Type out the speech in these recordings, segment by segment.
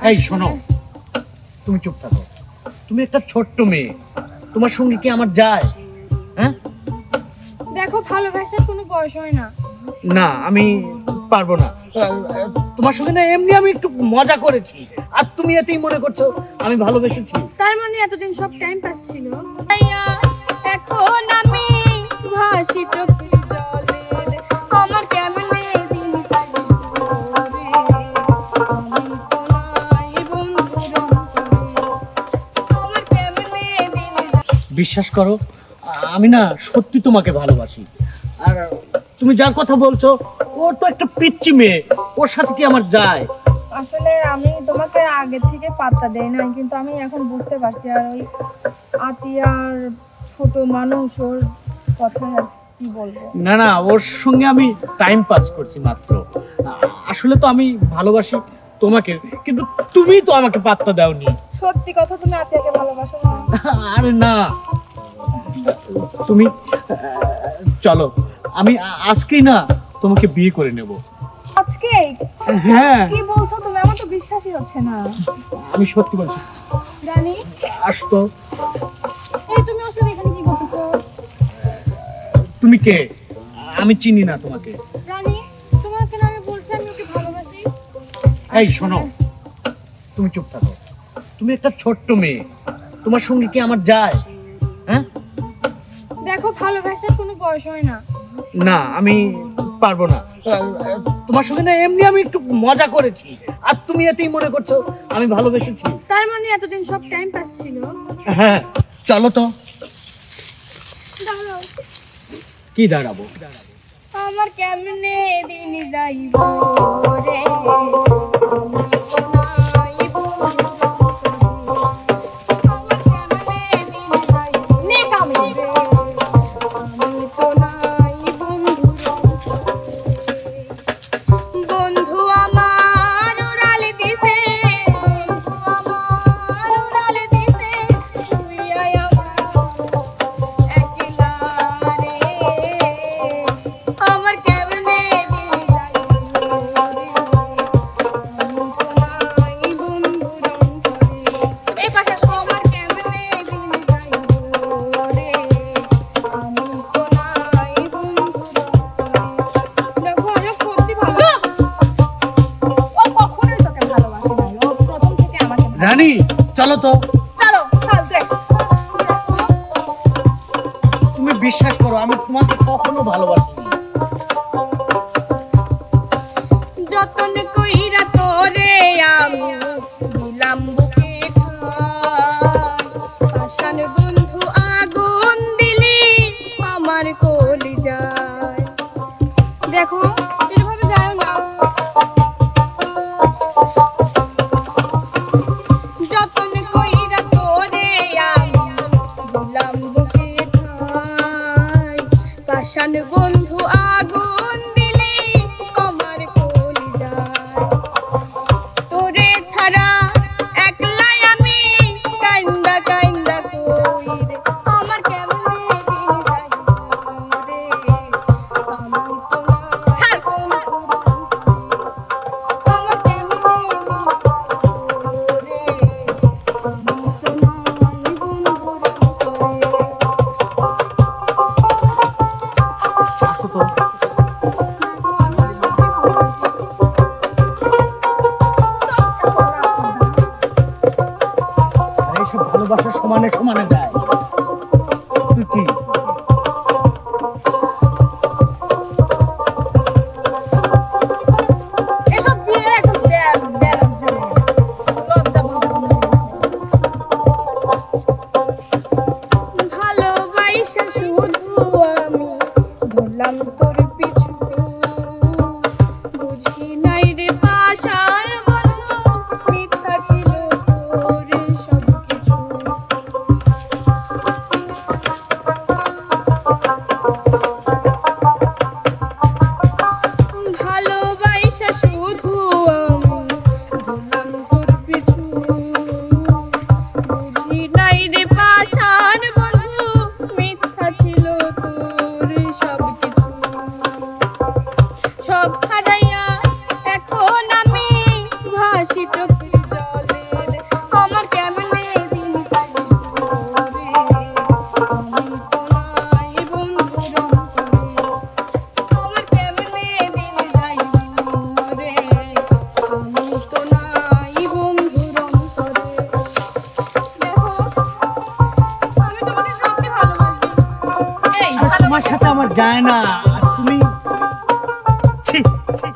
এই শোনো, তুমি চুপ থাকো। তুমি একটা ছোট্ট মেয়ে, তোমার সঙ্গে কি আমার যায়? হ্যাঁ দেখো, ভালোবাসার কোনো বয়স হয় না। না, আমি পারবো না। তোমার সঙ্গে না এমনি আমি একটু মজা করেছি, আর তুমি এতেই মনে করছো আমি ভালোবেসেছি। তার মানে এতদিন সব টাইম পাস ছিল। এখন আমি ভাসি চোখের জলে, আমার কেমনে দিন বিশ্বাস করো, আমি না সত্যি তোমাকে ভালোবাসি। আর তুমি যার কথা বলছো, ওর তো একটা পিচ্চি মেয়ে, ওর সাথে কি আমার যায়? আসলে আমি তোমাকে আগে থেকে পাত্তা দেই না, কিন্তু আমি এখন বুঝতে পারছি। আর ওই আতিয়ার ছোট মানুষ, ওর কথা আর কি বলবো। না না, ওর সঙ্গে আমি টাইম পাস করছি মাত্র। আসলে তো আমি ভালোবাসি তোমাকে, কিন্তু তুমি তো আমাকে পাত্তা দাওনি। সত্যি কথা, তুমি আতিয়াকে ভালোবাসো না? আরে না, তুমি চলো, আমি আজকেই না তোমাকে বিয়ে করে নেব। আজকে? হ্যাঁ। কি বলছো তুমি? আমার তো বিশ্বাসই হচ্ছে না। আমি সত্যি বলছি। রানী, আসতো। এই তুমি আসলে এখানে কি করতেছো? তুমি কে? আমি চিনি না তোমাকে। রানী, তোমাকে না আমি বলছি আমি ওকে ভালোবাসি। এই শোনো, তুমি চুপ থাকো। তুমি একটা ছোট্ট মেয়ে, তোমার সঙ্গে কি আমার যায়? হ্যাঁ দেখো, ভালোবাসার কোনো বয়স হয় না। না, আমি পারবো না। তোমার সঙ্গে না এমনি আমি একটু মজা করেছি, আর তুমি এতেই মনে করছো আমি ভালোবেসেছি। তার মানে এতদিন সব টাইম পাস ছিল। হ্যাঁ, চলো তো। দাঁড়াও। কি দাঁড়াবো? আমার কেমনে দিন যাইব রে, রানী, চলো তো। চলো। তুমি বিশ্বাস করো, আমি তোমাকে কখনো ভালোবাসিনি। যতন কইরা তোরে আমি দিলাম বুকে ঠান, বন্ধু আগুন দিলি আমার কলিজায়। দেখো, এভাবে যায় না। যতন কইরা তোরে আমি দিলাম বুকে ঠাই, পাষাণ বন্ধু আগুন দিলি আমার কলিজায়। তোরে ছাড়া একলাই আমি কাইন্দা কাইন্দা কই রে, আমার কেমনে দিন যাইব রে, আমি তো ছাড় আমার কেমনে রে, আমি তো নাই বন্ধুর আসো তো। এইসব ভালোবাসার সমানে সমানে যায়। তুই কি এসব বিয়ের একদম ব্যালেন্স লজ্জা বলতে কোনো জিনিস নেই। ভালোবাসা শুধু আমি ধরলাম তোর পিছু, বুঝি নাই রে পাশার বন্ধু, মিথ্যা ছিল তোর সব কিছু। ভালোবাসা শুধু আমি ধরলাম তোর পিছু, বুঝি নাই রে পাশার বন্ধু, মিথ্যা ছিল তোর সব কিছু। সব হারাইয়া এখন আমি ভাসি চোখের জলে, আমার যায় না। আর তুমি ছি, ছি,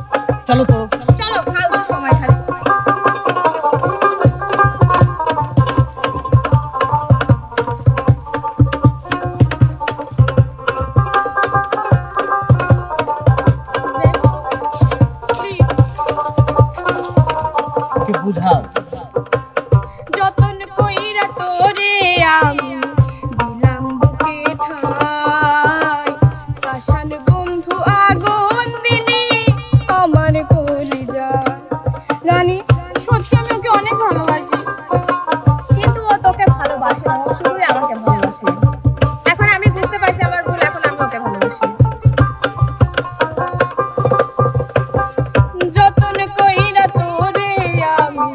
চলো তো। চলো, ফালতু সময় খালি। ওকে বুঝাও। যতন কইরা তোরে আমি দিলাম বুকে ঠাই, পাষাণ বন্ধু আগুন দিলি আমার কলিজায়। রানী, সত্যি আমি ওকে অনেক ভালোবাসি, কিন্তু ও তোকে ভালোবাসে না, ও শুধুই আমাকে ভালোবাসে। এখন আমি বুঝতে পারছি আমার ভুল, এখন আমি ওকে ভালোবাসি। যতন কইরা তোরে আমি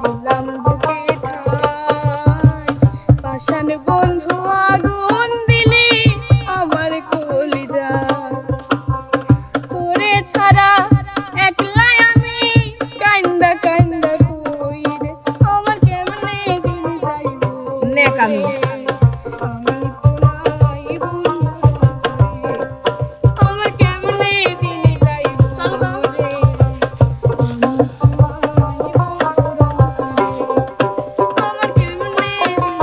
দিলাম বুকে ঠাই, পাষাণ বন্ধু আগুন দিলি আমার কলিজায়। তোরে ছাড়া একলাই আমি কান্দা কান্দা কই রে, আমার কেমনে দিন যাইব নেকামি। আমি তো নাই বন্ধু রে, আমার কেমনে দিন যাইব রে, আমার কেমনে দিন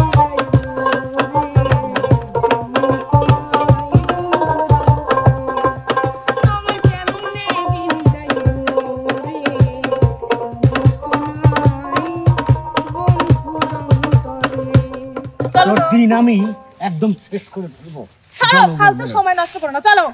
তোর দিন আমি একদম শেষ করে ফেলবো। ছাড়ো, ফালতু সময় নষ্ট করো না, চলো।